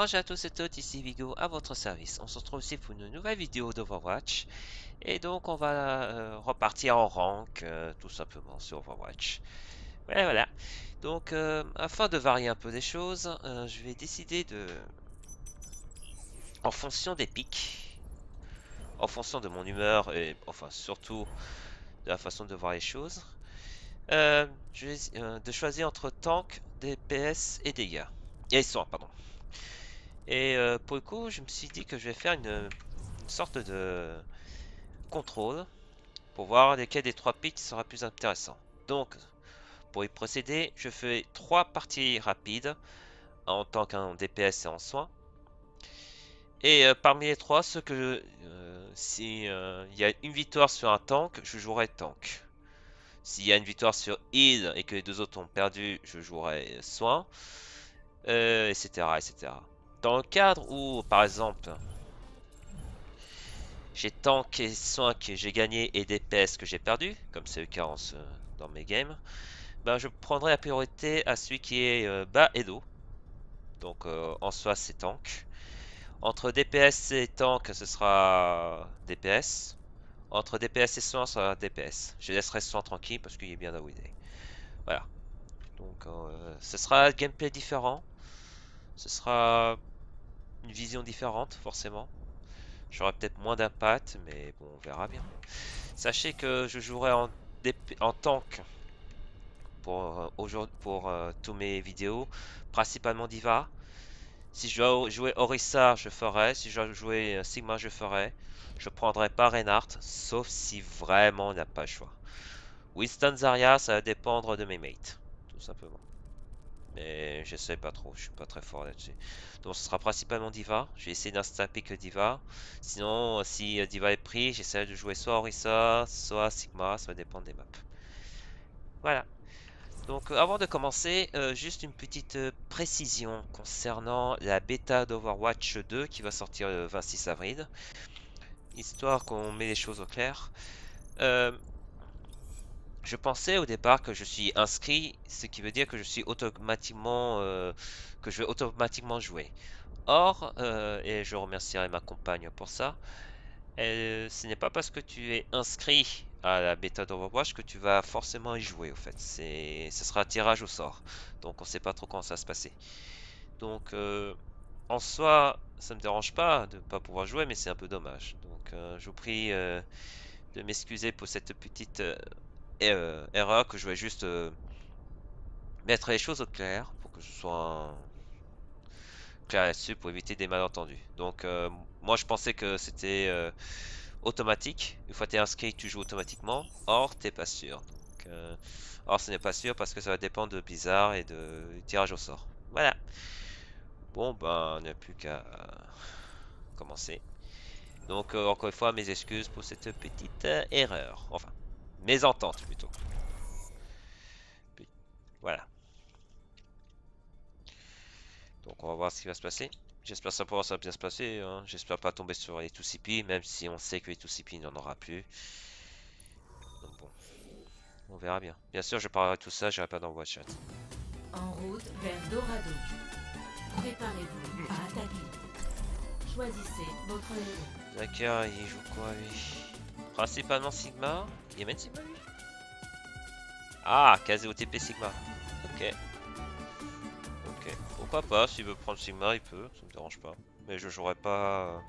Bonjour à tous et toutes, ici Vigo à votre service. On se retrouve ici pour une nouvelle vidéo d'Overwatch. Et donc on va repartir en rank, tout simplement, sur Overwatch. Ouais, voilà. Donc afin de varier un peu les choses, je vais décider de... En fonction des pics, en fonction de mon humeur et enfin surtout de la façon de voir les choses, de choisir entre tank, DPS et dégâts. Et soins, pardon. Et pour le coup, je me suis dit que je vais faire une sorte de contrôle pour voir lequel des trois pics sera plus intéressant. Donc, pour y procéder, je fais trois parties rapides en tant qu'un DPS et en soins. Et parmi les trois, si il y a une victoire sur un tank, je jouerai tank. S'il y a une victoire sur heal et que les deux autres ont perdu, je jouerai soin, etc., etc. Dans le cadre où, par exemple, j'ai tank et soin que j'ai gagné et DPS que j'ai perdu, comme c'est le cas dans mes games, ben je prendrai la priorité à celui qui est bas et low. Donc en soi c'est tank. Entre DPS et tank ce sera DPS. Entre DPS et soin ce sera DPS. Je laisserai soin tranquille parce qu'il est bien là où il est. Voilà. Donc ce sera un gameplay différent. Ce sera une vision différente forcément. J'aurai peut-être moins d'impact mais bon on verra bien. Sachez que je jouerai en tank pour tous mes vidéos, principalement Diva. Si je dois jouer Orisa, je ferai. Si je dois jouer Sigma, je ferai. Je prendrai pas Reinhardt, sauf si vraiment on n'a pas le choix. Winston Zarya, ça va dépendre de mes mates, tout simplement. Mais je sais pas trop, je suis pas très fort là-dessus. Donc ce sera principalement Diva. Je vais essayer d'insta-pick Diva. Sinon, si Diva est pris, j'essaierai de jouer soit Orisa, soit Sigma, ça va dépendre des maps. Voilà. Donc avant de commencer, juste une petite précision concernant la bêta d'Overwatch 2 qui va sortir le 26 avril, histoire qu'on met les choses au clair. Euh, je pensais au départ que je suis inscrit, ce qui veut dire que que je vais automatiquement jouer. Or, et je remercierai ma compagne pour ça, ce n'est pas parce que tu es inscrit à la bêta d'Overwatch que tu vas forcément y jouer au fait. Ce sera un tirage au sort. Donc on sait pas trop comment ça va se passer. Donc en soi, ça me dérange pas de ne pas pouvoir jouer, mais c'est un peu dommage. Donc je vous prie de m'excuser pour cette petite erreur que je vais juste mettre les choses au clair pour que je sois clair là-dessus pour éviter des malentendus. Donc moi je pensais que c'était automatique. Une fois que tu es inscrit, tu joues automatiquement. Or, t'es pas sûr. Donc, or, ce n'est pas sûr parce que ça va dépendre de Blizzard et du tirage au sort. Voilà. Bon, ben, on n'a plus qu'à commencer. Donc, encore une fois, mes excuses pour cette petite erreur. Enfin, mésentente plutôt. Voilà. Donc, on va voir ce qui va se passer. J'espère simplement que ça va bien se passer. Hein. J'espère pas tomber sur les 2CP, même si on sait que les 2CP il n'y en aura plus. Donc, bon. On verra bien. Bien sûr, je parlerai de tout ça, j'irai pas dans le chat. En route vers Dorado. Préparez-vous à attaquer. Choisissez votre héros. D'accord, il joue quoi lui? Principalement Sigma. Il y a même Sigma lui? Ah, casé OTP Sigma. Ok. Ok. Pourquoi pas, s'il veut prendre Sigma, il peut, ça me dérange pas. Mais je jouerai pas.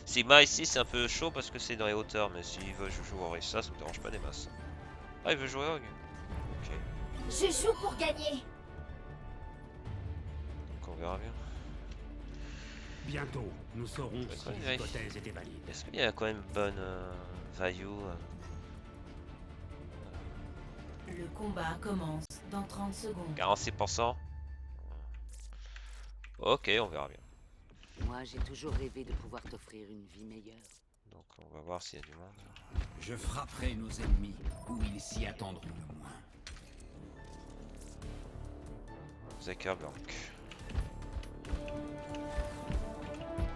Sigma ici c'est un peu chaud parce que c'est dans les hauteurs, mais s'il veut je joue Orisa, ça me dérange pas des masses. Ah, il veut jouer Rogue. Ok. Je joue pour gagner. Donc on verra bien. Bientôt, nous saurons si l'hypothèse était valide. Est-ce qu'il y a quand même une bonne value Le combat commence dans 30 secondes. 46%. Ok, on verra bien. Moi, j'ai toujours rêvé de pouvoir t'offrir une vie meilleure. Donc on va voir s'il y a du monde. Je frapperai nos ennemis où ils s'y attendront le moins. Zuckerberg.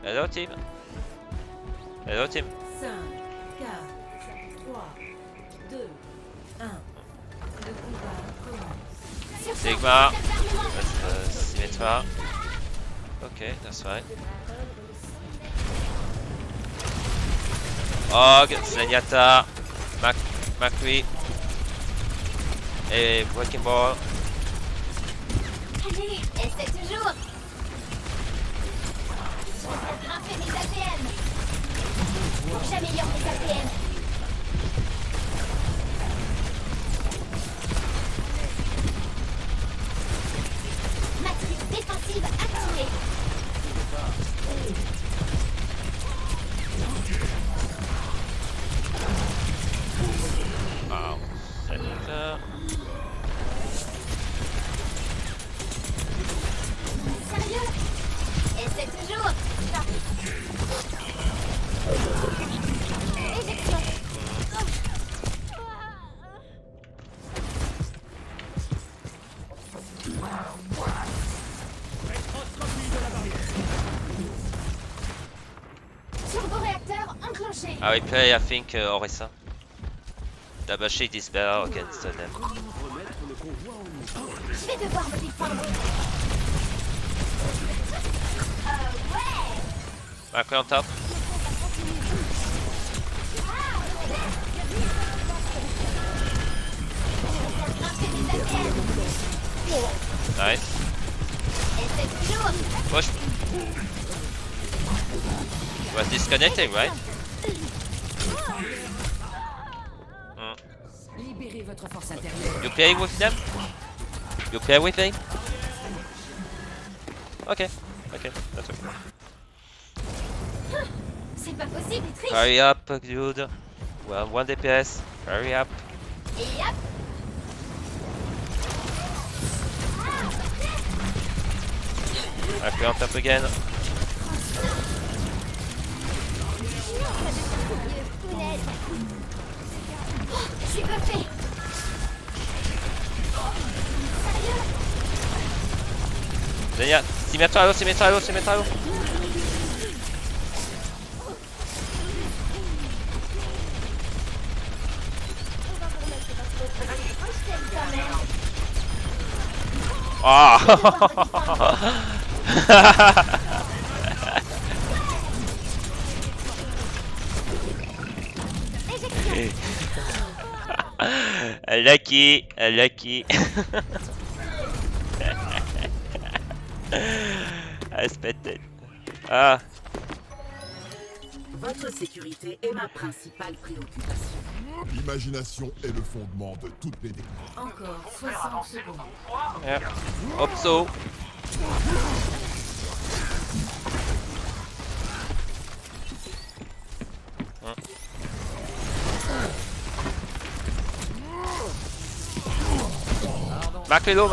Hello team. Hello team. 5, 4, 3, 2, 1. Le combat commence. Sigma. Symmetra. Ok. Okay, that's fine. Og, Zenyatta, McCree et Wrecking Ball. Allez, essaie toujours. Je vais faire grimper mes APM. Faut que j'améliore mes APM. Matrice défensive activée. Wow, Zenyatta. Sérieux? Essaie toujours. Éjection. Turbo-réacteur enclenché. I will play, I think, Orisa. Double shield is better against them. Je vais devoir me défendre. Ouais. McCree on top. Nice. Essaie toujours. Push. Was disconnecting, right? Libérez votre force intérieure. You play with them? You play with them? Okay, okay, that's okay. C'est pas possible, il triche. Hurry up, dude. Well, 1 DPS. Hurry up. Et hop. McCree on top again. Je suis buffé. Zenya, Symmetra. Ah! Lucky. I expected. Ah, Votre sécurité est ma principale préoccupation. L'imagination est le fondement de toutes les techniques. Encore 60 secondes. yeah. Hope so. McCree low.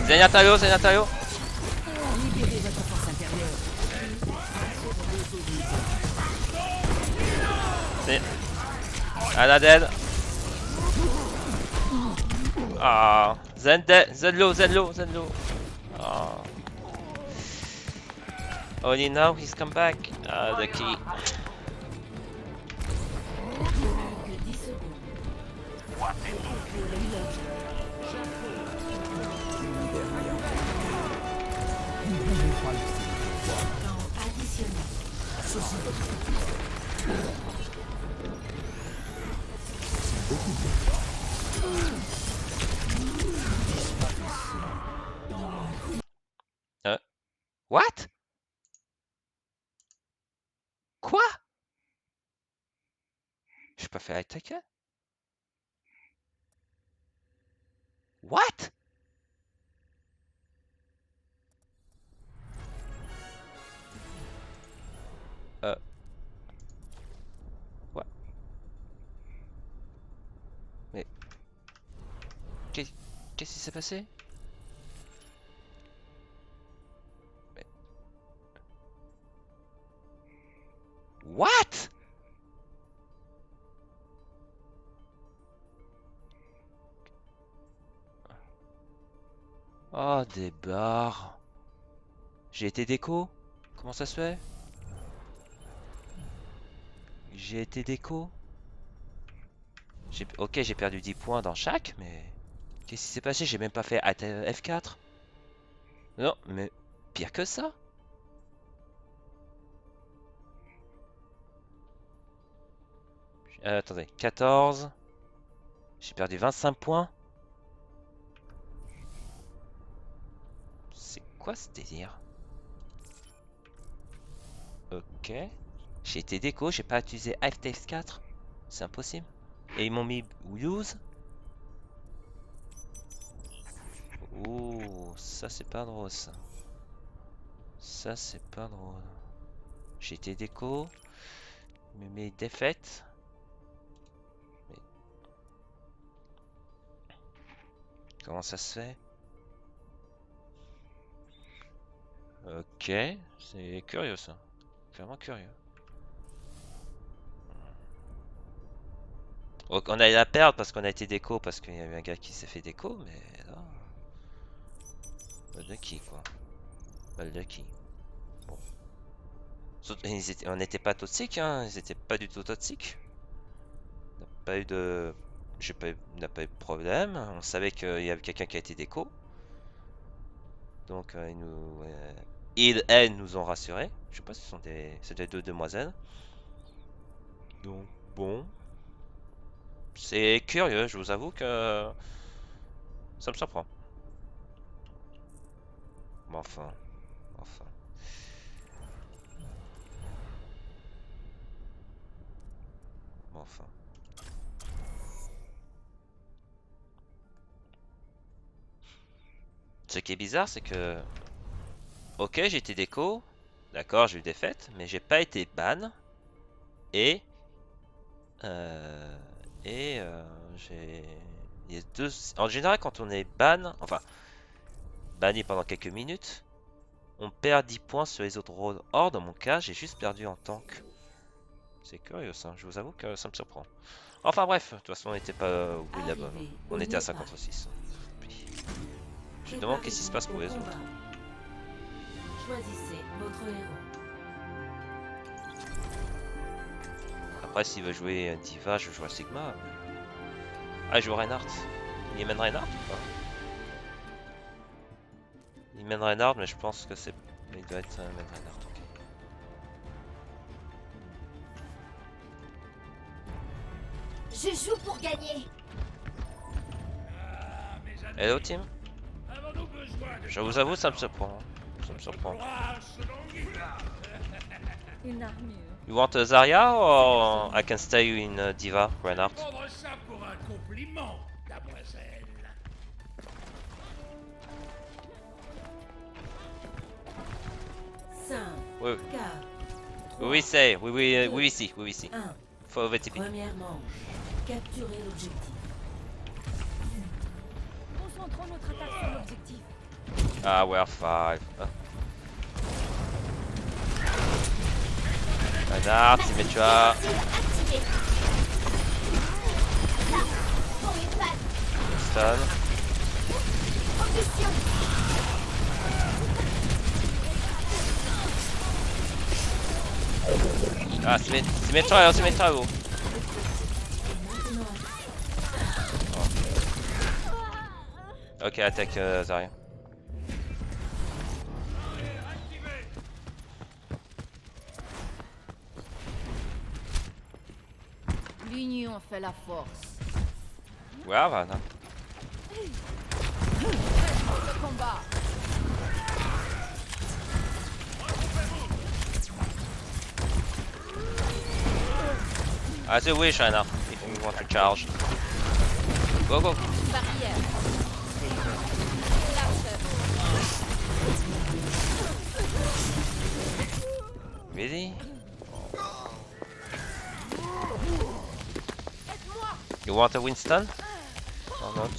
Zenyatta low. Libérez votre force intérieure. Anna dead. Ah, Zen low. Ah. Only now he's come back. Ah, the key. Que 10 secondes. Temps additionnel. What? Quoi? J'ai pas fait attaquer? What? What? Mais qu'est-ce qui s'est passé? Mais... What? Oh, des barres. J'ai été déco? Comment ça se fait? J'ai été déco? Ok, j'ai perdu 10 points dans chaque, mais... Qu'est-ce qui s'est passé? J'ai même pas fait Alt F4. Non, mais pire que ça. Attendez, 14. J'ai perdu 25 points. C'est quoi ce délire? Ok. J'ai été déco, j'ai pas utilisé Alt F4. C'est impossible. Et ils m'ont mis use. Ouh, ça c'est pas drôle ça. Ça c'est pas drôle. J'ai été déco. Mais mes défaites. Mais... Comment ça se fait? Ok, c'est curieux ça. Vraiment curieux. Donc, on allait la perdre parce qu'on a été déco, parce qu'il y avait un gars qui s'est fait déco, mais là... Balle de qui quoi? Balle de qui? Bon. On n'était pas toxiques, hein, ils étaient pas du tout toxiques. On n'a pas eu de... On n'a pas eu de problème, on savait qu'il y avait quelqu'un qui a été déco. Donc ils, elles nous ont rassurés. Je sais pas si ce sont c'était deux demoiselles. Donc bon. C'est curieux, je vous avoue que ça me surprend. Mais enfin. Bon, enfin. Ce qui est bizarre, c'est que... Ok, j'ai été déco. D'accord, j'ai eu des fêtes, mais j'ai pas été ban. Et... j'ai... Il y a deux... En général, quand on est ban... Enfin... Banni pendant quelques minutes, on perd 10 points sur les autres rôles. Or, dans mon cas, j'ai juste perdu en tank. C'est curieux ça, je vous avoue que ça me surprend. Enfin bref, de toute façon on n'était pas au bout de la bonne. On était à 5 contre 6. Je me demande qu'est-ce qui se passe pour les autres. Choisissez votre héros. Après s'il veut jouer Diva, je joue à Sigma. Ah, je joue Reinhardt. Il mène Reinhardt ou pas? Il mène Reinhardt, mais je pense que c'est... Il doit être mène Reinhardt, ok. Je joue pour gagner. Hello team. Je vous avoue, ça me surprend. Ça me surprend. Une armure. You want a Zarya or I can stay in Diva, Reinhardt? Prendre ça pour un compliment, mademoiselle. Oui, 4, oui, c'est, oui, ici, 1. Faut VTP. Première manche. Capturez l'objectif. Concentrons notre attaque sur l'objectif. Ah, we're 5. Reinhardt, il met tu as. Activé. Là, pour une balle. Stun. Propulsion. Ah, Symmetra, oh. Ok, attaque Zarya. L'union fait la force. Ouais, Van. Le combat. As you wish, Reinhardt, if you want to charge. Go, go. Barrière. Really? You want a Winston? Or not?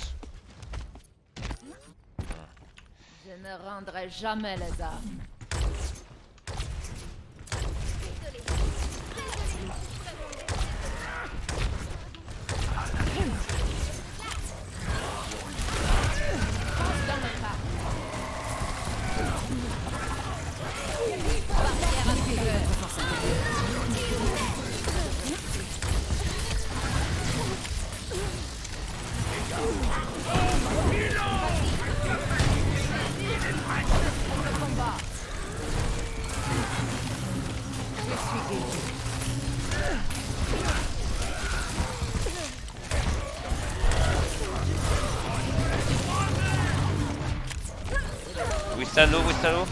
Je ne rendrai jamais les armes. We stand low, we stand low.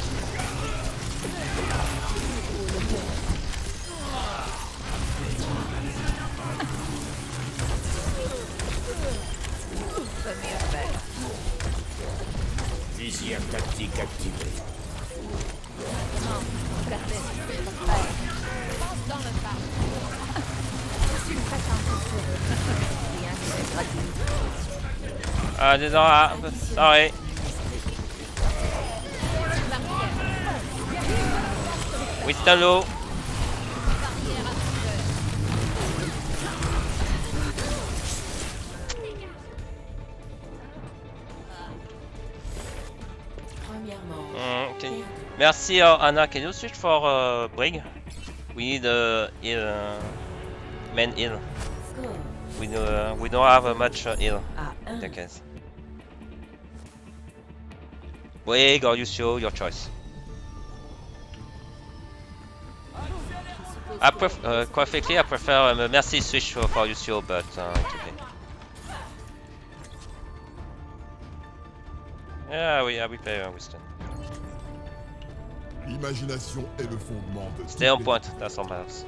Visière tactique activée. Ah, désolé, sorry. We stand low. Premièrement, Okay. Merci Anna, can you switch for Brig? We need main heal. score We don't have much heal à in 1. that case. Brig or Lucio, your choice. Quite frankly, I prefer Mercy switch for Lucio, but it's okay. Yeah, we play Winston. L'imagination est le fondement de Stay on toutes les point, that's all matters.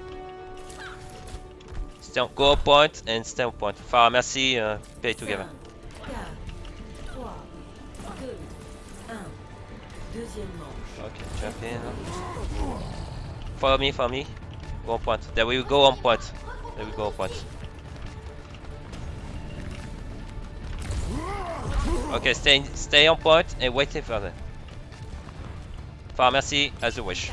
Go on point and stay on point. Merci, play together. 4, 3, 2, 1. Deuxième manche. Okay, jump in. Follow me. Go on point. There we go on point. Okay, stay on point and wait for them. Merci, as you wish.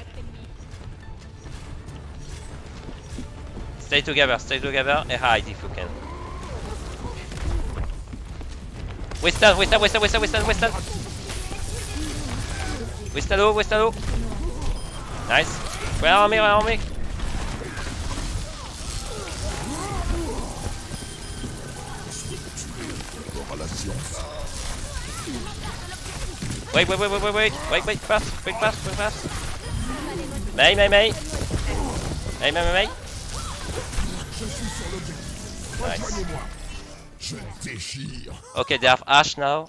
Stay together and hide if you can. Western. Western low. Nice. Where are me? aura la science. Wait, fast. May. May. Je suis sur l'objectif. Rejoignez-moi. Je déchire. Okay, they have Ash now.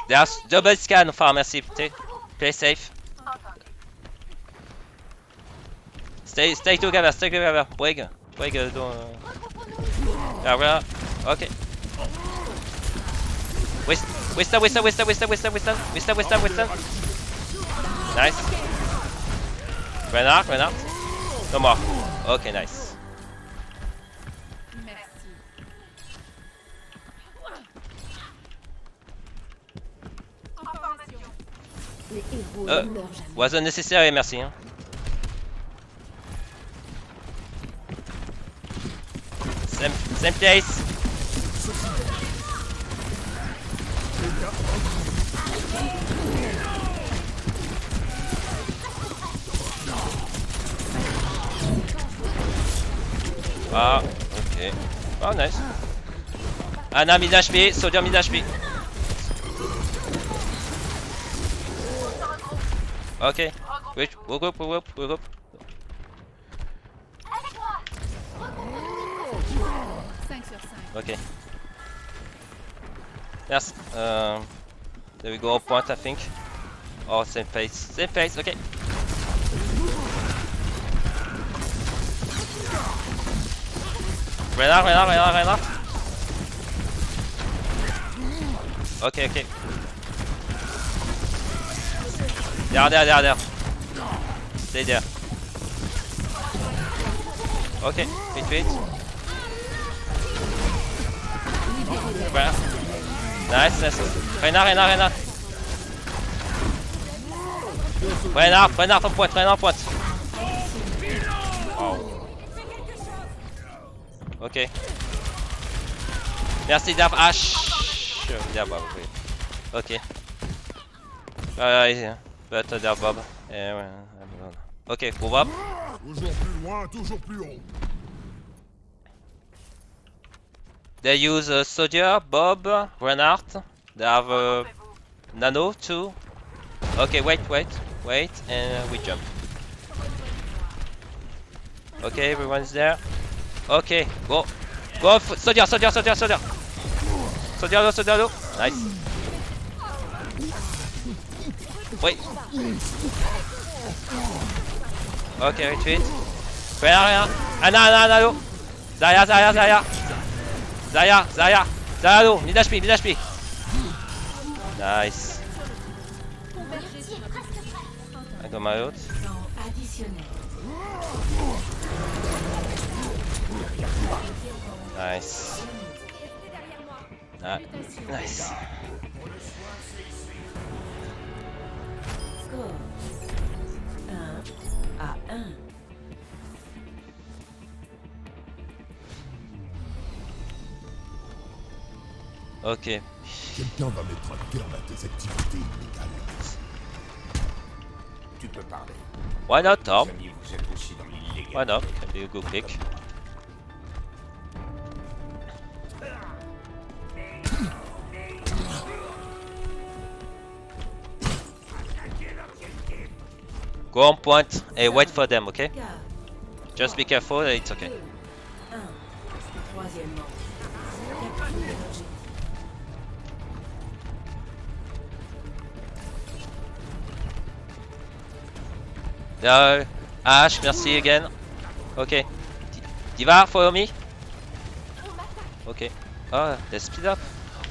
They have double scan pharmacy. Play safe. Stay together. Brig, don't. Yeah, well, okay. Western. Nice. Renard. No more. Okay, nice. Merci. Les héros ne meurent jamais. Wasn't necessary, merci. Hein. Same place. Ah, ok. Oh, nice. Anna mid HP, Soldier mid HP. Ok. Wait, regroupe. 5 sur 5. Ok. Yes. There we go. Point, I think. Oh, same place. Okay. Renard. Okay. There. Stay there. Okay. Wait. Voilà. Nice. Renard. Renard en pointe. Oh. Ok. Merci Dave H. Bob, oui. Ok. But Dave Bob. Ok, move up. Toujours plus loin, toujours plus haut. They use Soldier, Bob, Renard. They have Nano too. Okay, wait, and we jump. Okay, everyone's there. Okay, go, Soldier. Saute dans l'eau. Nice. Oui. Ok, retreat. Rien. Anna, l'eau. Zarya. Zarya, l'eau. Mid HP. Nice. I got my ult. Temps additionnel. Nice. Ah, nice. Score 1-1. Ok. Quelqu'un va mettre un terme à tes activités illégales. Tu peux parler. Why not, Tom? Les amis, vous êtes aussi dans l'illégal. Why not? Can be a good pick. Go on point and wait for them, okay? 4, Just be careful, it's okay. 1. Troisième manche. Capture de l'objectif. Ash, merci again. Okay. Diva, follow me. Okay. Oh, let's speed up.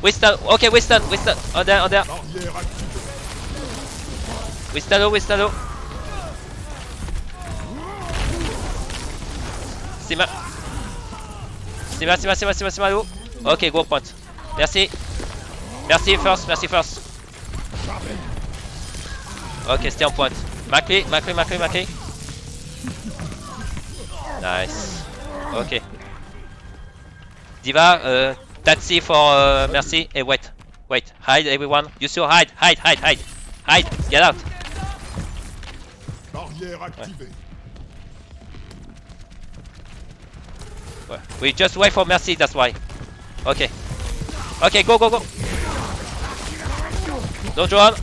Winston, okay, Winston. On there. Barrière activée. Winston. C'est mal. Ok, go point. Merci first. Ok, stay on point. Macri. Nice. Ok. Diva, Tatsi for merci. Hey, wait. Hide, everyone. You still hide. Get out. Barrière activée. We just wait for Mercy, that's why. Okay, go. Don't run.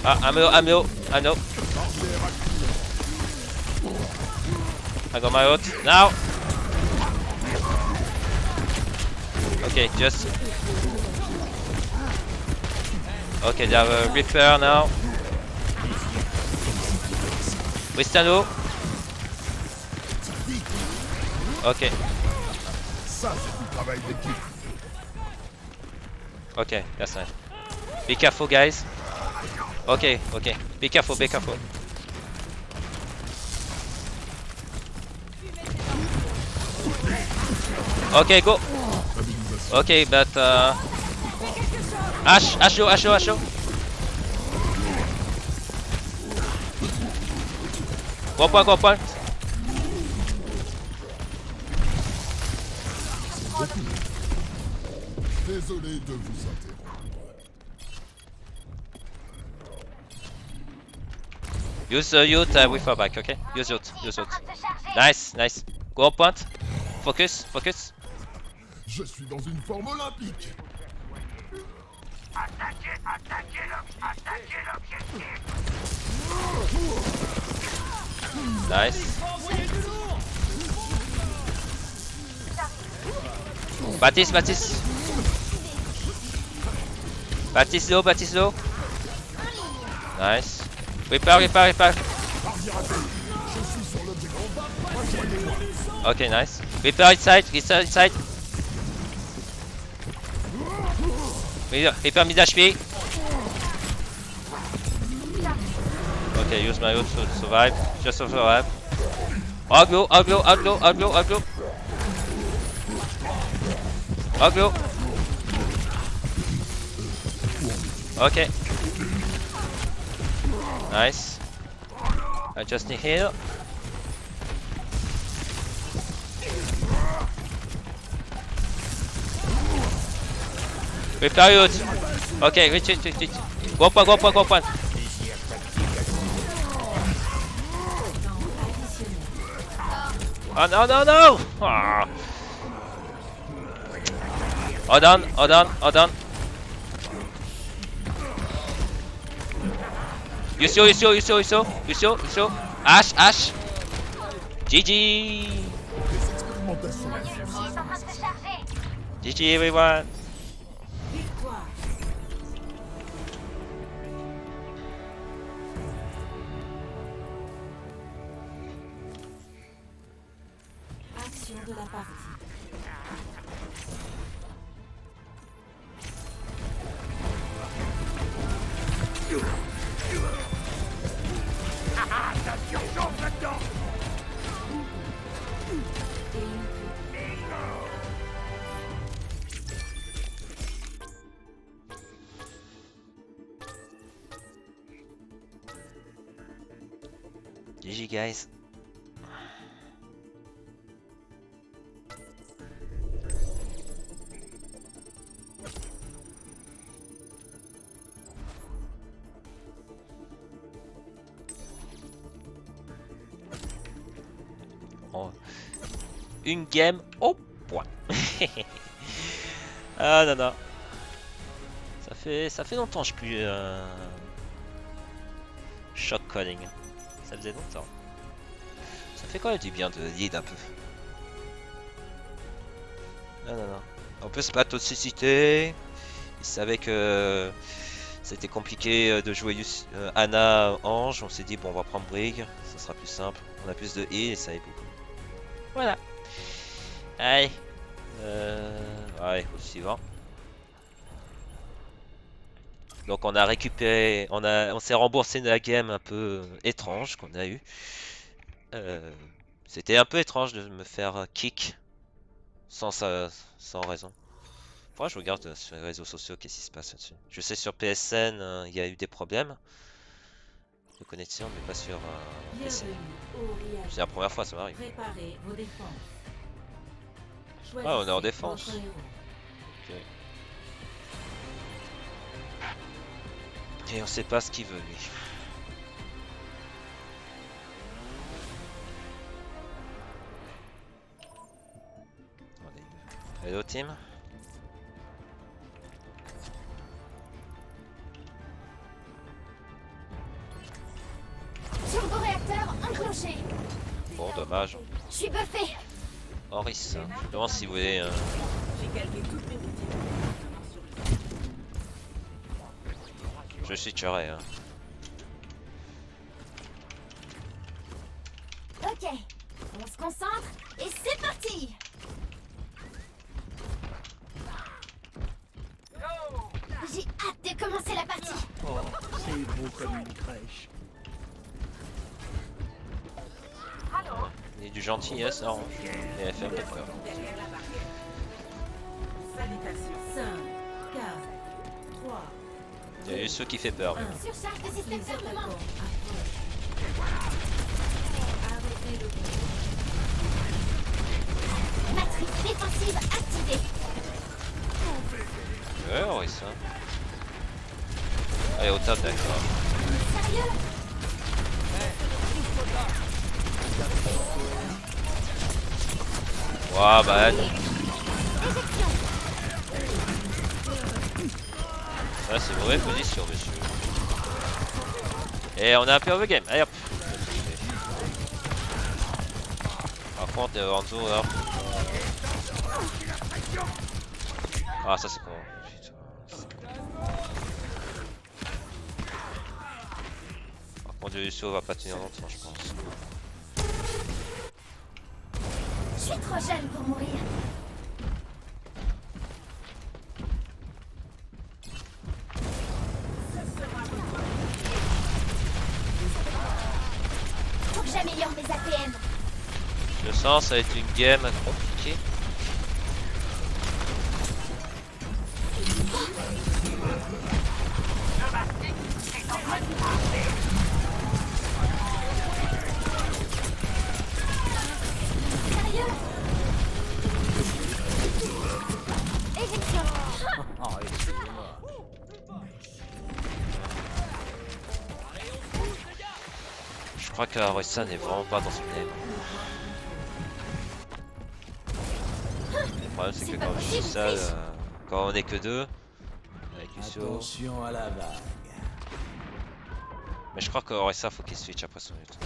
I'm low. I know. I got my ult now. Okay, just. Okay, they have a Reaper now. We stand low. Ok. Ça, c'est du travail d'équipe. Okay, that's nice. Be careful, guys. Okay. Be careful. Okay, go. Okay, but Ash low. Go point. Désolé de vous interrompre. Use ult with her back, okay? Use ult. Nice. Go on point. Focus. Je suis dans une forme olympique. Nice. Baptiste. Baptiste low. Nice. Repair. Okay, nice. Repair inside. Repair mid HP. Okay, use my ult to survive. Just survive. Aglo. Okay. Nice. I just need heal. Repair ult. Okay, retreat. Go point. Oh no! Ah. Hold on. You saw. Ash. GG. Les expérimentations. Ils sont en train de se charger. GG everyone. Victoire. Action de la partie. GG guys. Oh. Une game au point. Ah non non. Ça fait longtemps que je plus shock calling. Ça faisait longtemps. Ça fait quand même du bien de lead un peu. Non non non. En plus ma toxicité. Il savait que c'était compliqué de jouer Anna Ange. On s'est dit bon on va prendre Brig. Ça sera plus simple. On a plus de E et ça est beaucoup. Voilà. Allez. Ouais, au suivant. Donc on a récupéré, on s'est remboursé de la game un peu étrange qu'on a eu. C'était un peu étrange de me faire kick sans raison. Faudra que je regarde sur les réseaux sociaux qu'est-ce qui se passe là-dessus. Je sais sur PSN il y a eu des problèmes de connexion, mais pas sur PC. Bienvenue au Riad. C'est la première fois ça m'arrive. Préparez vos défenses. Ah, on est en Choisissez défense. votre héros. Et on sait pas ce qu'il veut lui. Hello team. Turbo-réacteur enclenché. Bon dommage. Je suis buffé. Horis, je me demande si vous voulez. Je switcherai. Hein. Ok. On se concentre et c'est parti. J'ai hâte de commencer la partie. C'est beau comme une crèche. Il est du gentil, yes, orange. Et elle fait un peu peur. 5, 4, 3, Il y a eu ceux qui fait peur. Mais... Surcharge de système les fermement. attaquants approchent. Arrêtez le combat. Matrice défensive activée. Ouais, Horis. Hein. Allez, au top, d'accord. Sérieux? Waouh, bah. Ça, c'est mauvaise position, monsieur. Et on a un POV game. Allez hop. Par contre, Lorenzo là. Ah, ça c'est con. Putain. Par contre, Lucio va pas tenir longtemps, je pense. Je suis trop jeune pour mourir. Faut que j'améliore mes APM. Je sens ça va être une game compliquée. Sérieux? Éjection. Oh, excusez-moi. Je crois que Orisa n'est vraiment pas dans son game. Le problème c'est que quand je suis seul, quand on est que deux, avec Lucio. Attention à la vague. Mais je crois que Orisa faut qu'il switch après son ult.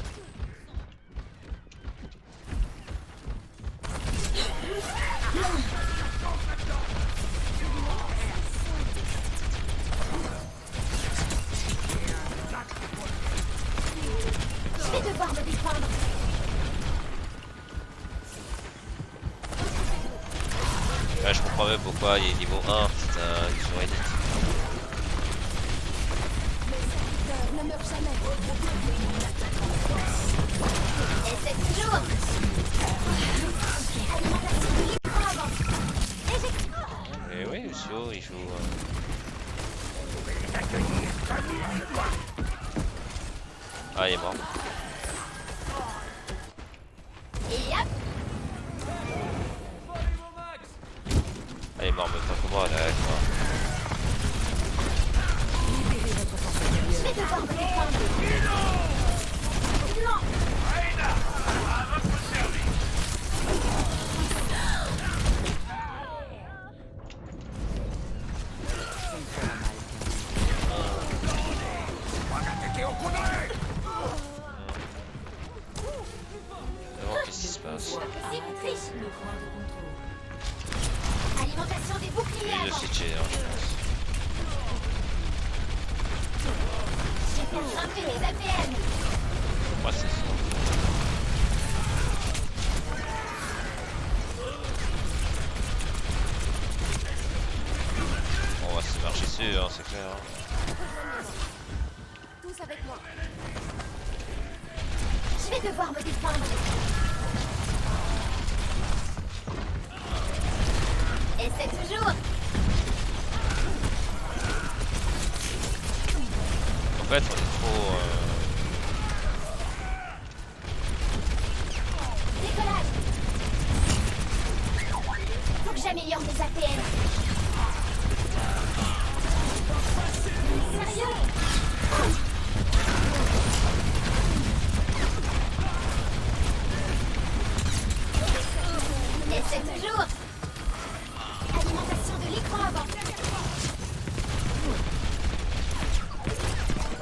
comprends même pourquoi il est niveau 1, c'est un sur Edit. Ne meurt jamais. Essaie toujours. Alimentation de l'écran avant. Et oui, Lucio, il joue. Ah, il est mort. Et hop. Ah, il est mort, même pas que moi, là, avec moi. Je vais devoir me défendre. Non. Vraiment, qu'est-ce qui se passe? Possible, triche. Le point de contrôle. Alimentation des boucliers Il est avant. switché, hein, je pense. Je vais faire grimper les APM. Moi, c'est ça. On va se marcher dessus, hein, c'est clair. Hein. Tous avec moi. Je vais devoir me défendre. Essaie toujours. En fait, on est trop. Décollage. Faut que j'améliore mes APM. Sérieux? Essaie toujours. Alimentation de l'écran avant.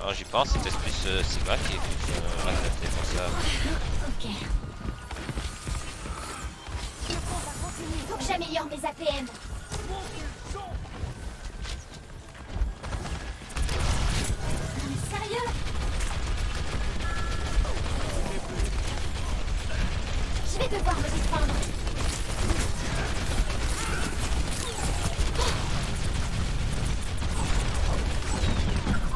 Alors, j'y pense, c'était plus Sigma qui est plus responsable. Ok. Faut que j'améliore mes APM. Sérieux? Je vais devoir me défendre.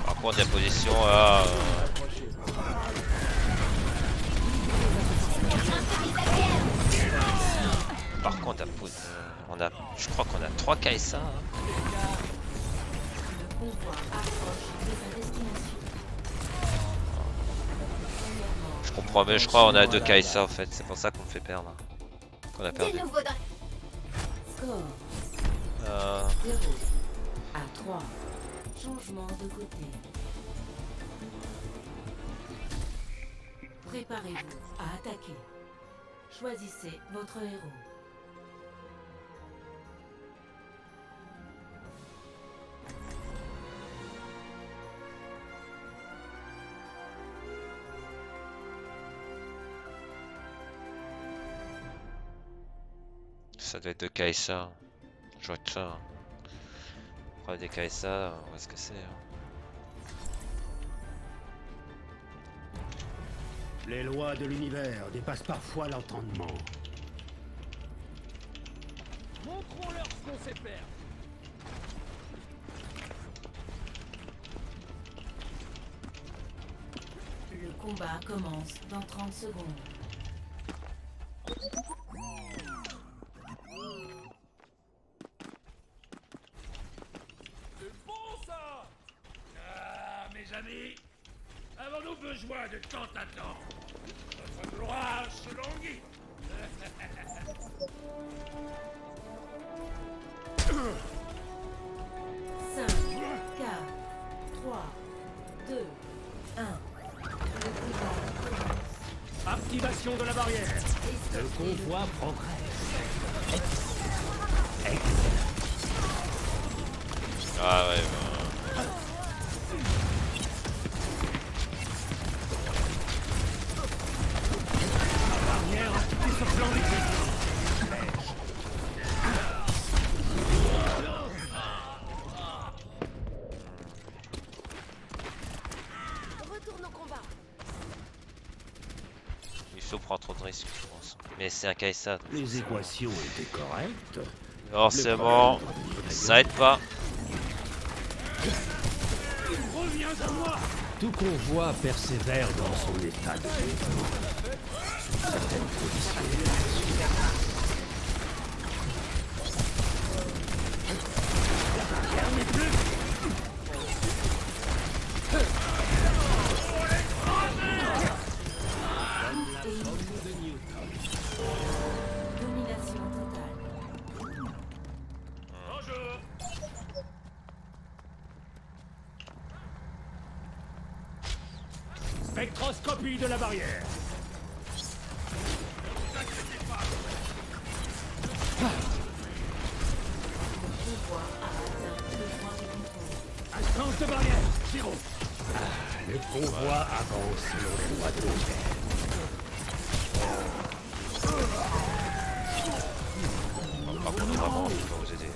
Par contre, la position là. Par contre, on a, je crois qu'on a 3 KSA. Hein. Le convoi approche de sa destination. Je comprends, mais je crois qu'on a 2 KSA en fait, c'est pour ça qu'on me fait perdre. Qu'on a perdu. De nouveau dans... Score 0 à 3. Changement de côté. Préparez-vous à attaquer. Choisissez votre héros. Ça doit être 2 KSA. Je vois que ça. Hein. Prendre des KSA, on voit ce que c'est. Hein. Les lois de l'univers dépassent parfois l'entendement. Montrons-leur ce qu'on sait faire. Le combat commence dans 30 secondes. C'est bon ça. Ah, mes amis, avons-nous besoin de tant à tant? Votre gloire se languit. 5, 4, 3, 2, 1. Le combat commence. Activation de la barrière. Le convoi progresse. Ah ouais, bah... La barrière activée sur plan d'équilibre. Retourne au combat. Il faut prendre trop de risques, je pense. Mais c'est un KSA. Donc Les équations étaient correctes. Forcément, ça aide pas. Reviens à moi. Tout convoi persévère dans son état de vie. Sous certaines conditions. Domination totale. Bonjour. Spectroscopie de la barrière. Convoi a atteint le point de contrôle. Instance de barrière. Zéro. Le convoi avance selon les lois de l'univers. Par contre, vraiment, je peux vous aider.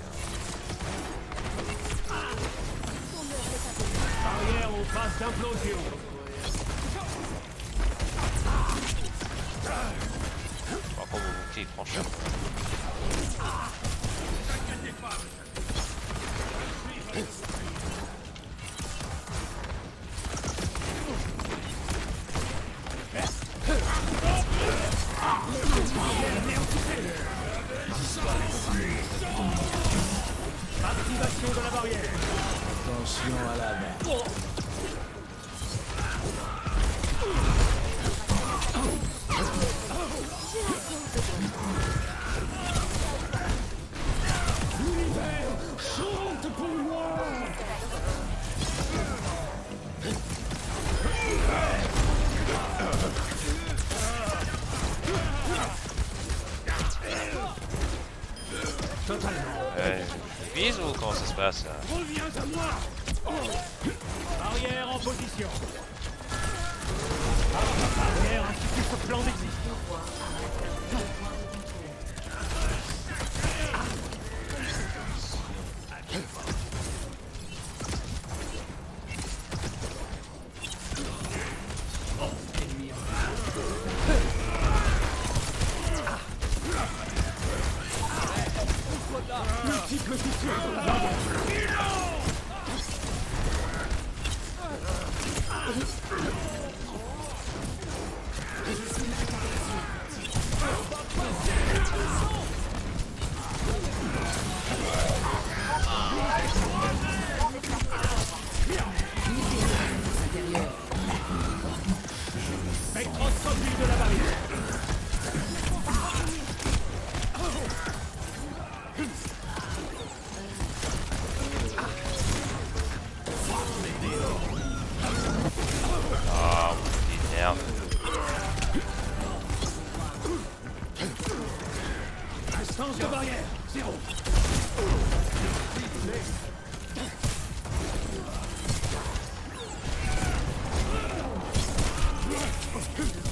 Barrière en phase d'implosion. Par contre, mon bouclier il prend cher. Activation de la barrière. Je vise ou comment ça se passe là? Reviens à moi. Barrière en position. Barrière institue ce plan d'existence. Spectroscopie de la barrière. Ah, petite merde. Instance de barrière. Zéro.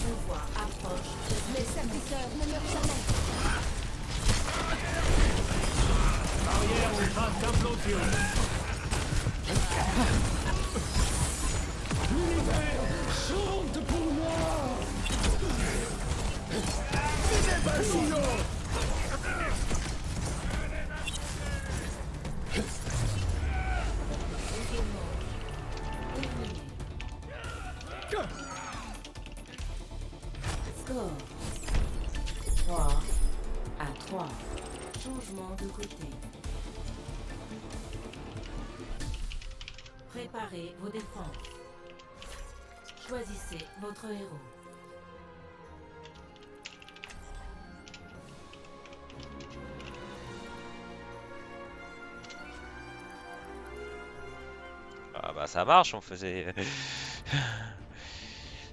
Convoi approche. Les serviteurs ne meurent jamais. Barrière en phase d'implosion. Chante pour moi. Score 3 à 3. Changement de côté. Préparez vos défenses. Choisissez votre héros. Ah bah ça marche, on faisait...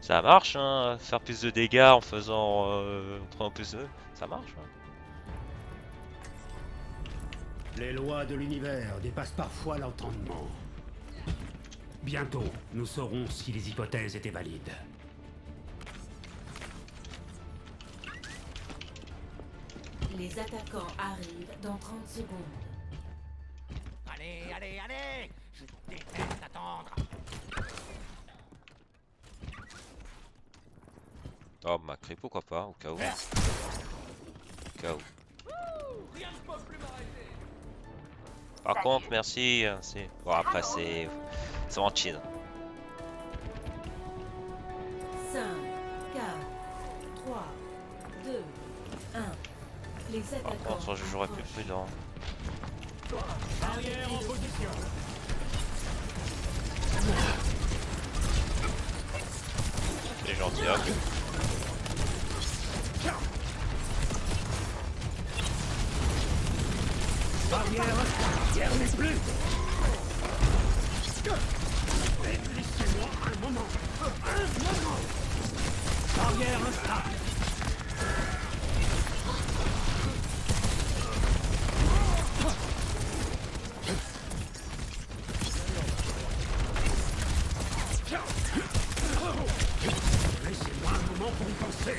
ça marche, hein, faire plus de dégâts en faisant... en prenant plus de... Ça marche, hein. Les lois de l'univers dépassent parfois l'entendement. Bientôt, nous saurons si les hypothèses étaient valides. Les attaquants arrivent dans 30 secondes. Allez, allez, allez. Je déteste attendre. Oh, ma cri, pourquoi pas, au cas où. Au cas où. Rien ne peut plus m'arrêter. Par contre, merci. Bon, après, c'est vraiment chill. 5, 4, 3, 2, 1. Les Par attaquants. contre, je jouerai plus prudent. Barrière en position. C'est gentil, ok. Barrière n'est plus. Laissez-moi un moment. Barrière instable. Laissez-moi un moment pour y penser.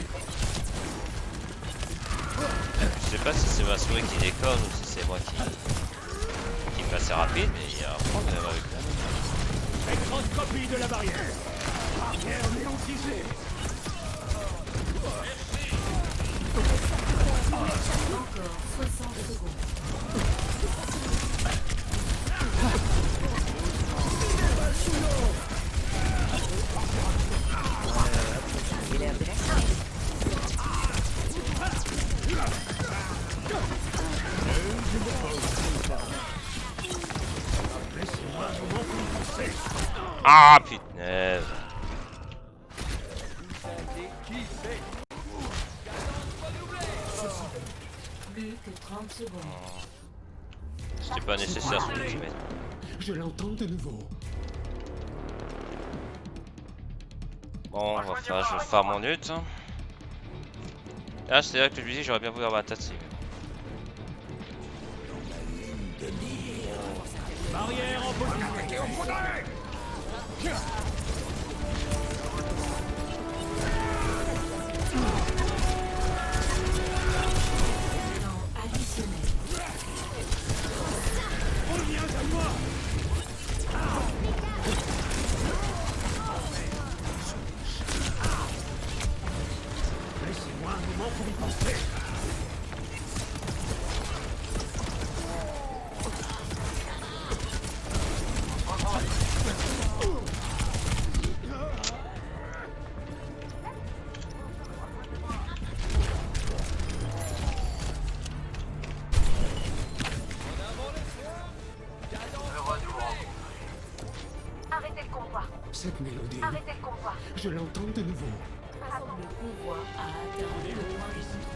Je sais pas si c'est ma souris qui déconne ou si c'est moi qui est assez rapide, mais il y a un problème avec moi. Spectroscopie de la barrière. Barrière néantisée. Encore 60 secondes. Il est intéressant. Laissez-moi un moment pour y penser. Ah putain. Plus que 30 secondes. C'était pas nécessaire ce que tu mets. Je l'entends de nouveau. Bon, enfin, je vais faire mon ult. Ah, c'est là que je lui dis, j'aurais bien voulu avoir un taxi. Barrière en position. Temps additionnel. Reviens à moi. Laissez-moi un moment pour y penser. Arrêtez le convoi. Cette mélodie, Arrêtez le convoi. je l'entends de nouveau. Le convoi a atteint le point de contrôle.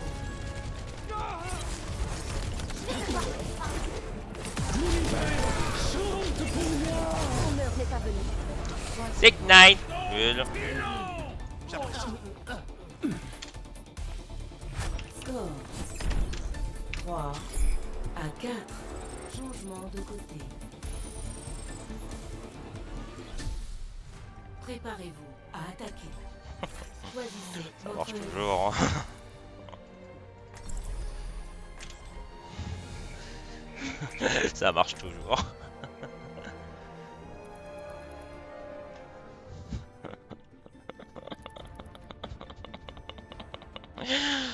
Son heure n'est pas venue. Sick night. Nul. Score 3 à 4. Changement de côté. Préparez-vous à attaquer. Choisissez Ça votre marche héros. toujours. Hein. Ça marche toujours.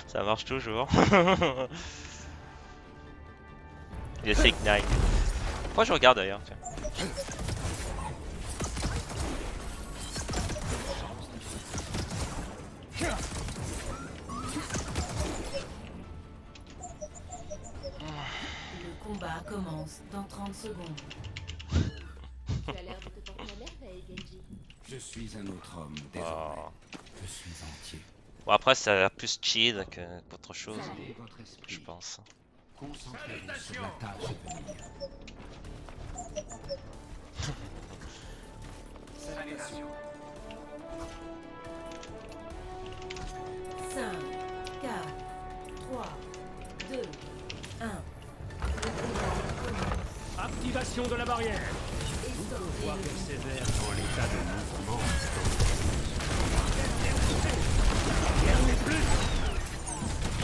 Ça marche toujours. Le Sick Night. Pourquoi je regarde d'ailleurs? Tiens. Le combat commence dans 30 secondes. Tu as l'air de te porter à merveille, Genji. Je suis un autre homme, désormais. Oh. Je suis entier. Bon après ça a l'air plus chill qu'autre chose, Gardez votre esprit. je pense. Concentrez-vous sur la tâche à venir. 5, 4, 3, 2, 1. Activation de la barrière. Pouvoir persévère dans l'état de mouvement.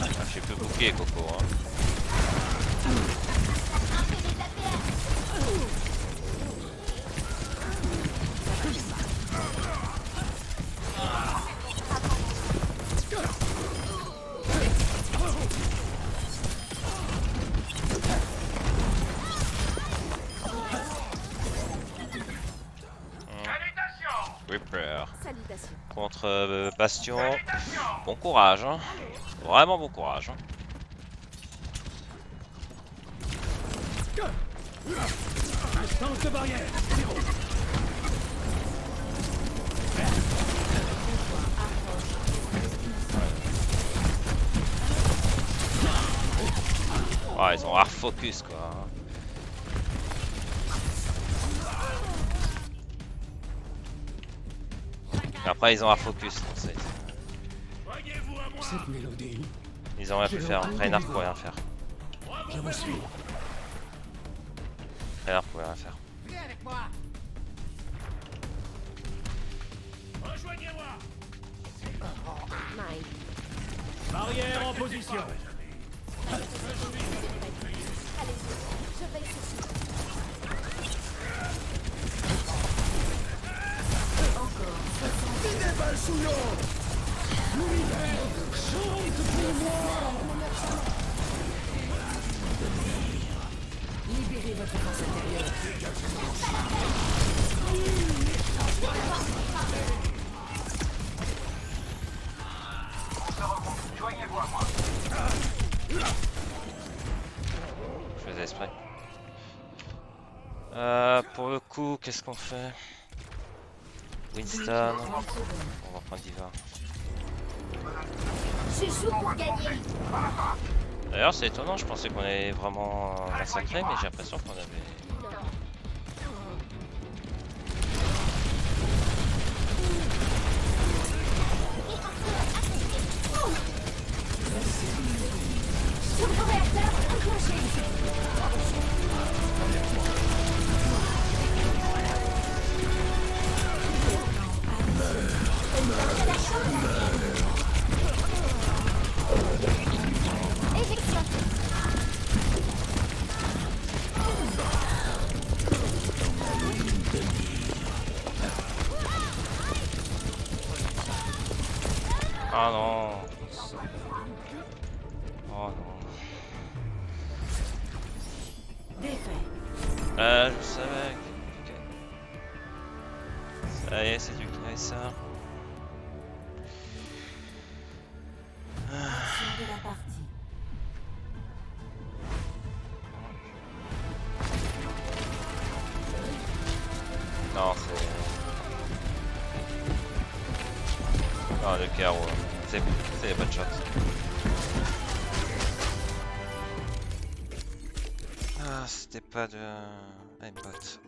Ah, j'ai plus bouqué Coco. Hein. Reaper. Salutations. Contre Bastion. Bon courage, hein. Vraiment bon courage. Hein. Instance de barrière. Ah, ils ont hard focus quoi. Après ils ont hard focus. Donc Voyez-vous à moi. Cette mélodie, ils ont rien pu faire. Reinhardt pouvait rien faire. je vous suis. Reinhardt pouvait rien faire. Viens avec moi. Rejoignez-moi. Mike. Barrière en position. Allez-y, je vais ici. Libérez votre force intérieure. Je faisais exprès. Pour le coup, qu'est-ce qu'on fait? Winston. On va prendre Diva. Je joue pour gagner. D'ailleurs, c'est étonnant, je pensais qu'on allait vraiment massacrer, mais j'ai l'impression qu'on avait. Turbo-réacteur enclenché. Éjection. Ah non! Oh non. Défait. Je savais. Ok. Ça y est, c'est du clay ça. Fin de la partie. Non, c'est. Ah, le carreau. C'est les bonnes shots. Ah, c'était pas de. Aimbot.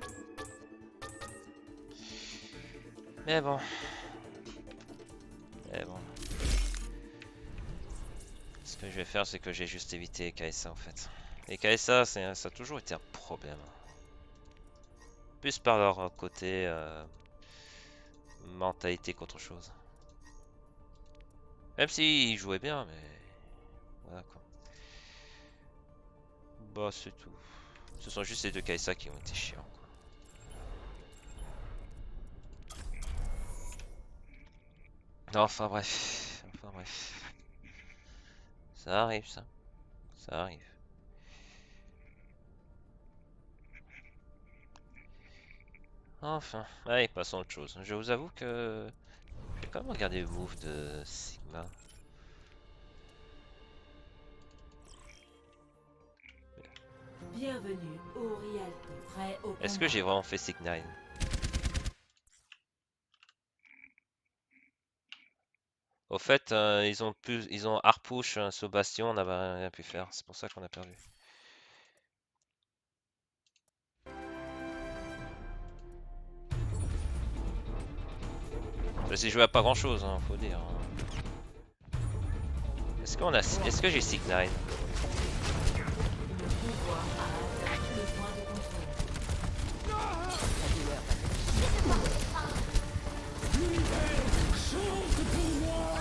Mais bon. Mais bon. Ce que je vais faire, c'est que j'ai juste évité KSA en fait. Et KSA, ça a toujours été un problème. Plus par leur côté mentalité qu'autre chose. Même s'ils jouaient bien, mais voilà quoi. Bah c'est tout. Ce sont juste ces deux KSA qui ont été chiants quoi. Non, enfin bref. Enfin bref. Ça arrive ça. Ça arrive. Enfin, allez, passons à autre chose. Je vous avoue que j'ai quand même regardé le move de Sigma. Bienvenue au Rialto. Prêt au Est-ce que j'ai combat. vraiment fait Sigma? Au fait, ils ont hard push sur Bastion, on n'a rien pu faire. C'est pour ça qu'on a perdu. Ça s'est joué à pas grand chose, hein, faut dire. Est-ce que j'ai Sigma? Le pouvoir a atteint le point de contrôle.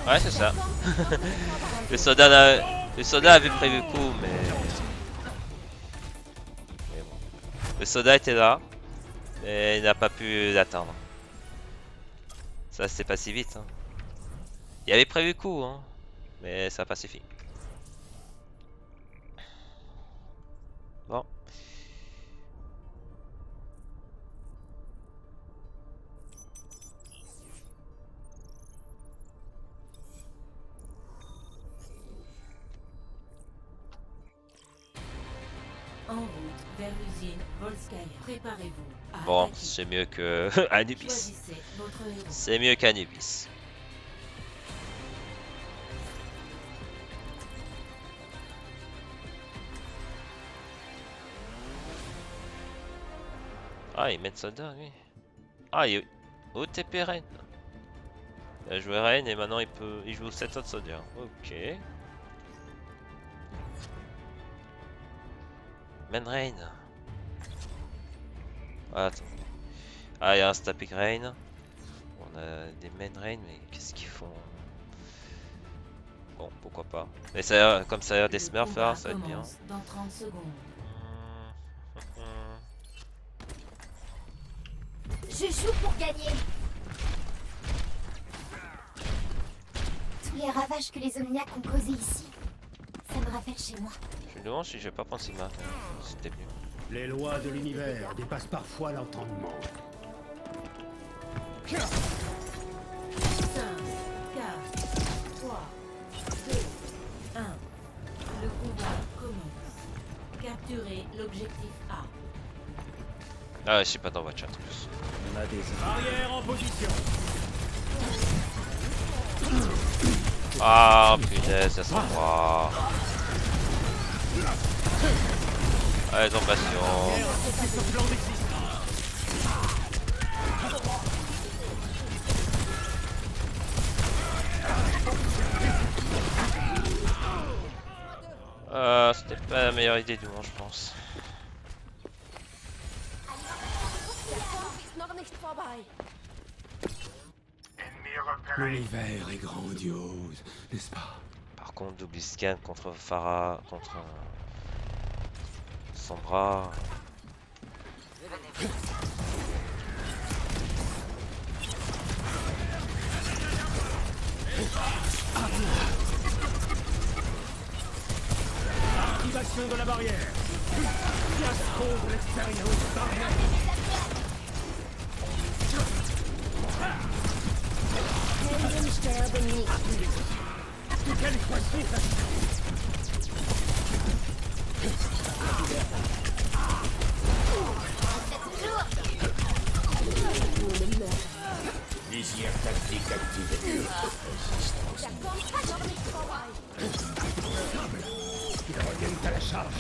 Ouais, c'est ça. Le soldat avait prévu le coup, mais bon. Le soldat était là, mais il n'a pas pu l'atteindre. Ça, c'est pas si vite. Hein. Il avait prévu le coup, hein, mais ça n'a pas suffi. Bon. vers l'usine Volskaya. Préparez-vous à Bon, attaquer. c'est mieux que Anubis. Choisissez votre héros. C'est mieux qu'Anubis. Ah, il met soldat, lui. Ah, il OTP Rain. Il a joué Rain et maintenant il joue 7 autres soldats. Ok. Main Rain. Ah, attends. Ah, il y a un Stapic Rain. On a des Main Rain, mais qu'est-ce qu'ils font? Bon, pourquoi pas. Mais ça, comme ça a l'air des Le Smurfs, combat ça va être bien. commence dans 30 secondes. Je joue pour gagner. Tous les ravages que les Omniacs ont causés ici, ça me rappelle chez moi. Je me demande si je vais pas prendre Sigma. C'était mieux. Les lois de l'univers dépassent parfois l'entendement. 5, 4, 3, 2, 1. Le combat commence. Capturez l'objectif A. Ah, je suis pas dans votre chat en plus. Barrière en position. Ah, punaise, ça sent moi. Allez, en passion. C'était pas la meilleure idée du monde, je pense. L'univers est grandiose, n'est-ce pas? Par contre, double scan contre Pharah, contre Sombra. Activation de la barrière. Fiasco de l'expérience barrière. Quelle fois-ci? Visière tactique activée. Ils reviennent à la charge.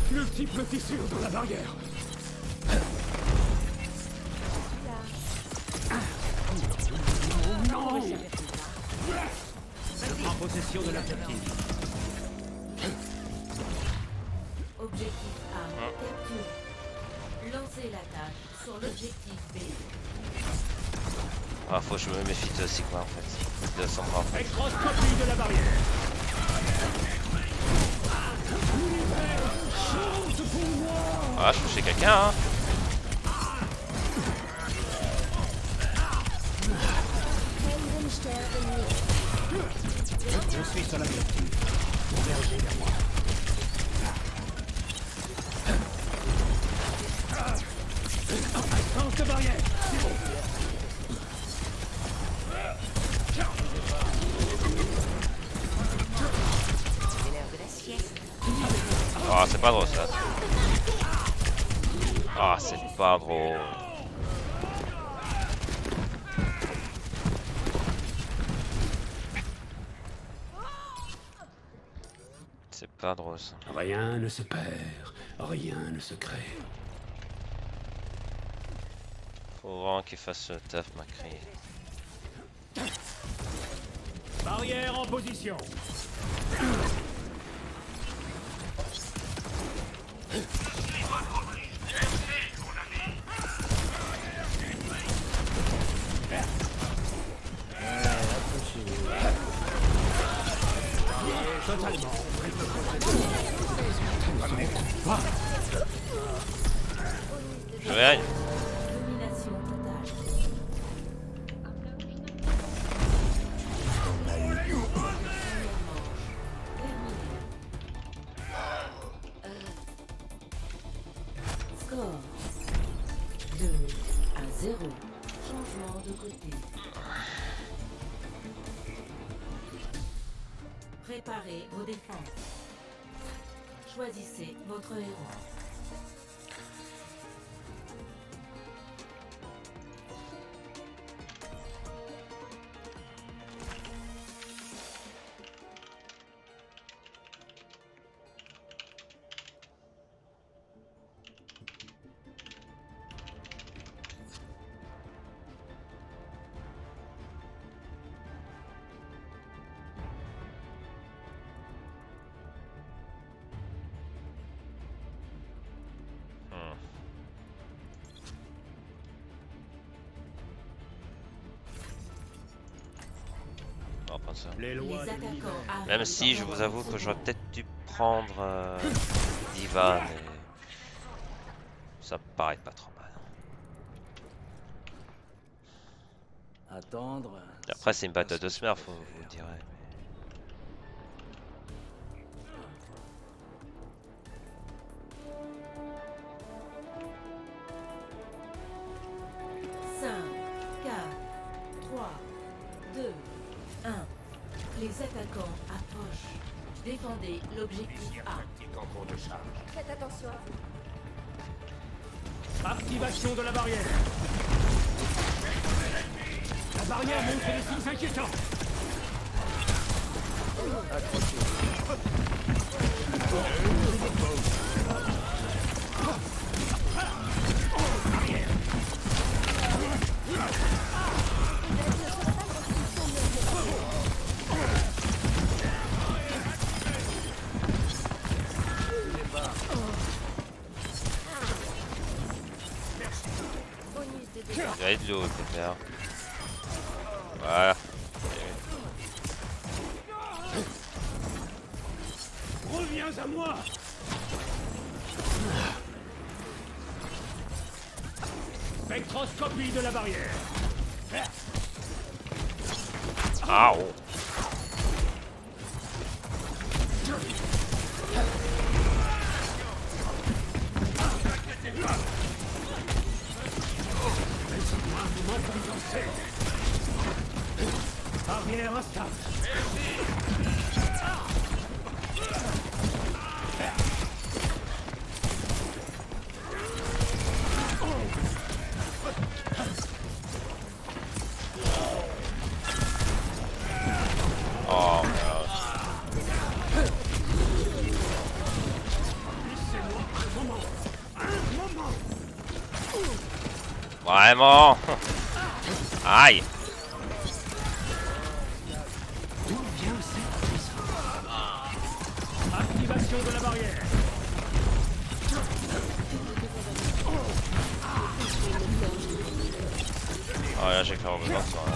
Multiples fissures dans la barrière. En possession de l'objectif. Objectif A capturé. Lancez l'attaque sur l'objectif B. Ah, faut que je me méfie de Sigma en fait. De Sombra en fait. Microscopie de la barrière. Ah, je touche quelqu'un, hein. Je suis sur l'objectif. Convergez vers moi. Lance de barrière. Ah, c'est pas drôle ça. Ah, c'est pas drôle. C'est pas drôle ça. Rien ne se perd, rien ne se crée. Faut vraiment qu'il fasse le taf, Macri. Barrière en position. Totalement. rien. Domination totale. Score 2-0. Changement de côté. Préparez vos défenses. Choisissez votre héros. On va prendre ça. Les Les lois de attaquants l'univers. arrivent. Même si je vous avoue que j'aurais peut-être dû prendre Diva, mais ça me paraît pas trop mal. Attendre. Après c'est une bataille de smurf, vous direz. 5, 4, 3, 2, 1. Les attaquants approchent. Défendez l'objectif A. Faites attention à vous. Activation de la barrière. La barrière montre des signes inquiétants. Bonus de dégâts. Il y a de l'eau, peut-être. Voilà. Reviens à moi. Spectroscopie de la barrière. Ah oh. Barrière instable. Oh merde. Vraiment. Aïe. Activation de la barrière. Oh là j'ai clairement besoin de ça. Là.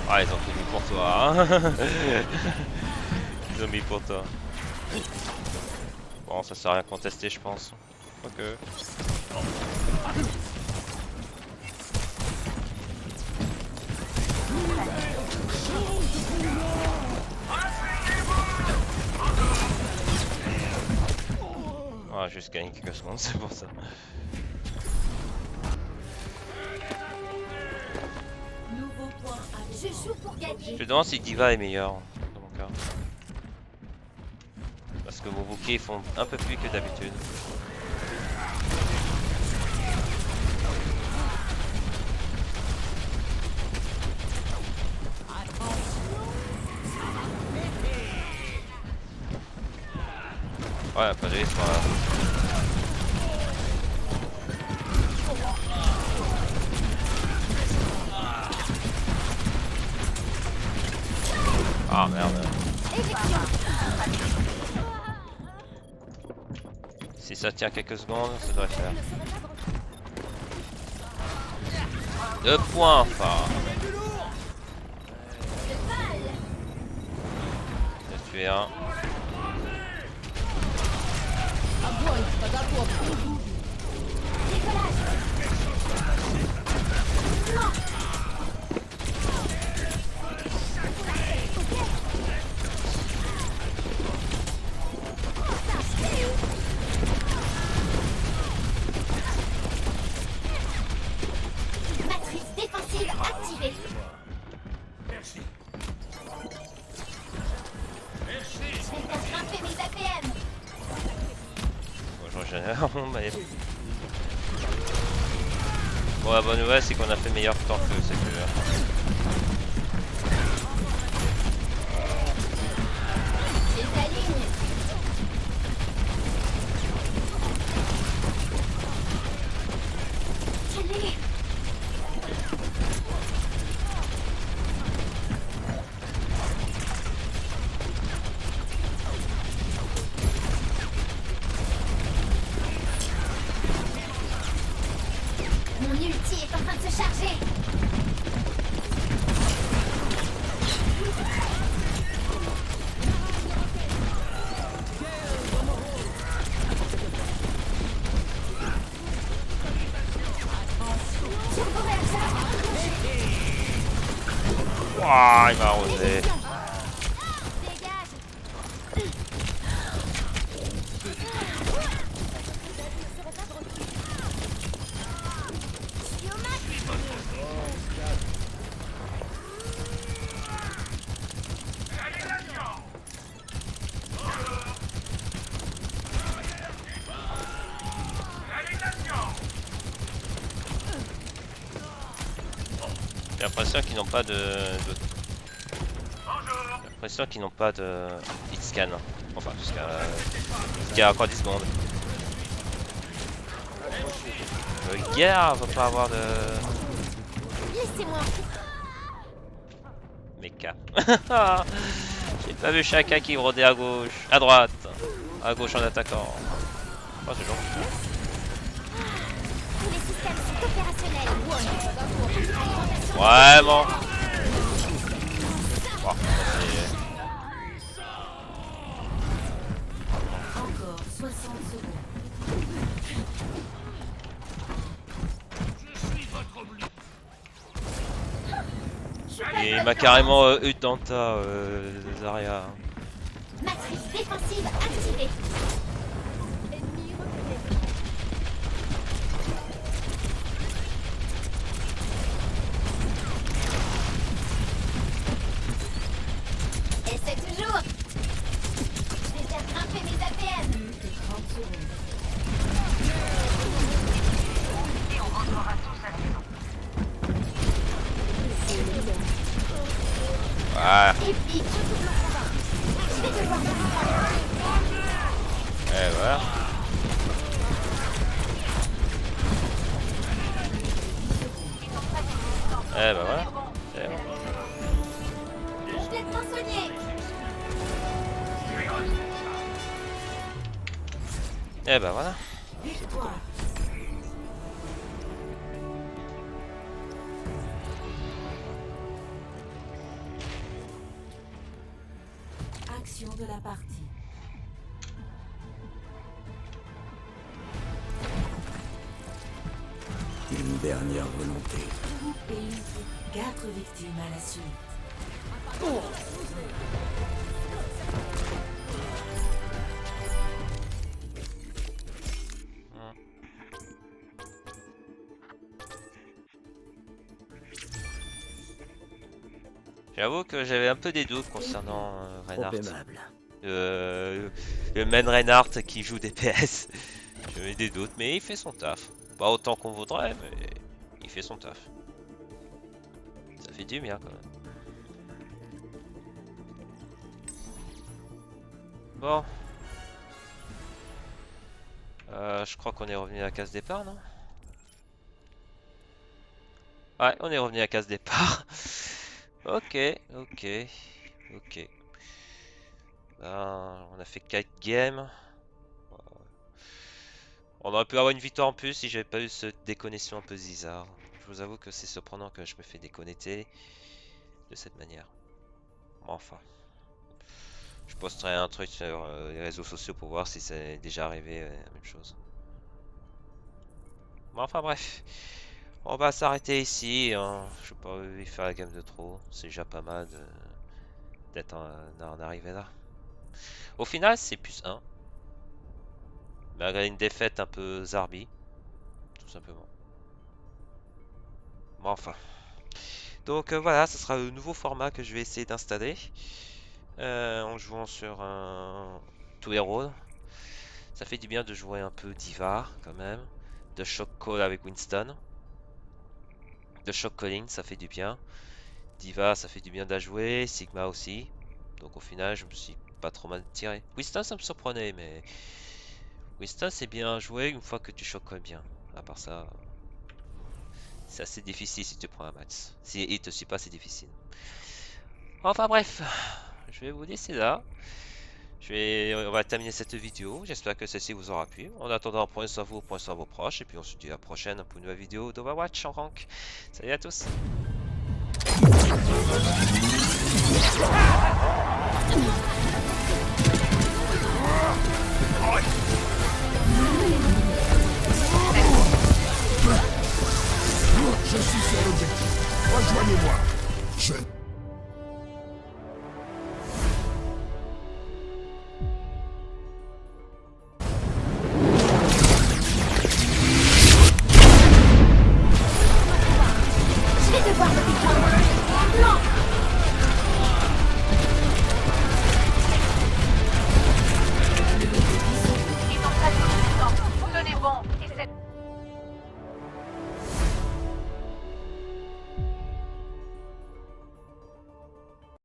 Ah ils ont tout mis pour toi. Hein. Ils ont mis pour toi. Bon ça sert à rien de contester je pense. Ok. Ah juste gagné quelques secondes c'est pour ça. Nouveau point à Je joue pour gagner. Je me demande si Diva est meilleur dans mon cas. Parce que vos bouquets font un peu plus que d'habitude. Ouais, pas de risque, voilà. Ah merde. Si ça tient quelques secondes, ça devrait faire. 2 points, enfin. J'ai tué un. Matrice défensive activée. Merci. Je vais faire grimper mes APM. Bon, j'en génère, mais... Bon, la bonne nouvelle, c'est qu'on a fait meilleur temps que c'est celui-là. Les aligne. Allez. Mon ulti est en train de se charger. Ouah, il m'a arrosé. Dégage. Je suis au max. J'ai l'impression qu'ils n'ont pas de... J'ai l'impression qu'ils n'ont pas de hitscan. Enfin, jusqu'à encore 10 secondes. Le gars va pas avoir de... Laissez-moi. Mecha. J'ai pas vu chacun qui rôdait à gauche, à droite, à gauche en attaquant. Oh, c'est long. Tous les systèmes sont opérationnels. Vraiment. Oh, Encore 60 secondes. il m'a carrément eu dans le tas, Zarya. Matrice défensive activée. Ennemi repéré. Essaie toujours. Je vais faire grimper mes APM. 30 secondes. Ouais, Épique. Je vais devoir et voilà. Eh bah voilà. C'est bon. Je vais te soigner. Eh bah voilà. Victoire. Action de la partie. Une dernière volonté. Et 4 victimes à la suite. J'avoue que j'avais un peu des doutes concernant Trop Reinhardt. aimable. Le main Reinhardt qui joue des PS. J'avais des doutes, mais il fait son taf. Pas autant qu'on voudrait, mais il fait son taf. Ça fait du bien quand même. Bon. Je crois qu'on est revenu à la case départ, non? Ouais, on est revenu à la case départ. Ok, ok, ok. Ben, on a fait 4 games. On aurait pu avoir une victoire en plus si j'avais pas eu cette déconnexion un peu bizarre. Je vous avoue que c'est surprenant que je me fais déconnecter de cette manière. Bon, enfin. Je posterai un truc sur les réseaux sociaux pour voir si c'est déjà arrivé la même chose. Bon, enfin bref. On va s'arrêter ici. Hein. Je vais pas y faire la gamme de trop. C'est déjà pas mal d'être en arrivé là. Au final, c'est +1. Malgré une défaite un peu zarbi. Tout simplement. Bon, enfin. Donc voilà, ce sera le nouveau format que je vais essayer d'installer. En jouant sur tous les rôles. Ça fait du bien de jouer un peu Diva quand même. De Shock Call avec Winston. De Shock Calling, ça fait du bien. Diva, ça fait du bien d'à jouer. Sigma aussi. Donc au final, je me suis pas trop mal tiré. Winston, ça me surprenait, mais Winston, c'est bien joué une fois que tu Shock Call bien. À part ça, c'est assez difficile si tu prends un match. Si il te suit pas, c'est difficile. Enfin bref, je vais vous laisser là. On va terminer cette vidéo. J'espère que celle-ci vous aura plu. En attendant, prenez soin de vous, prenez soin de vos proches. Et puis on se dit à la prochaine pour une nouvelle vidéo d'Overwatch en rank. Salut à tous. Je suis sur l'objectif. Rejoignez-moi. Je... Je vais devoir me défendre. Non. Ils ont presque tout le temps. Tenez bon.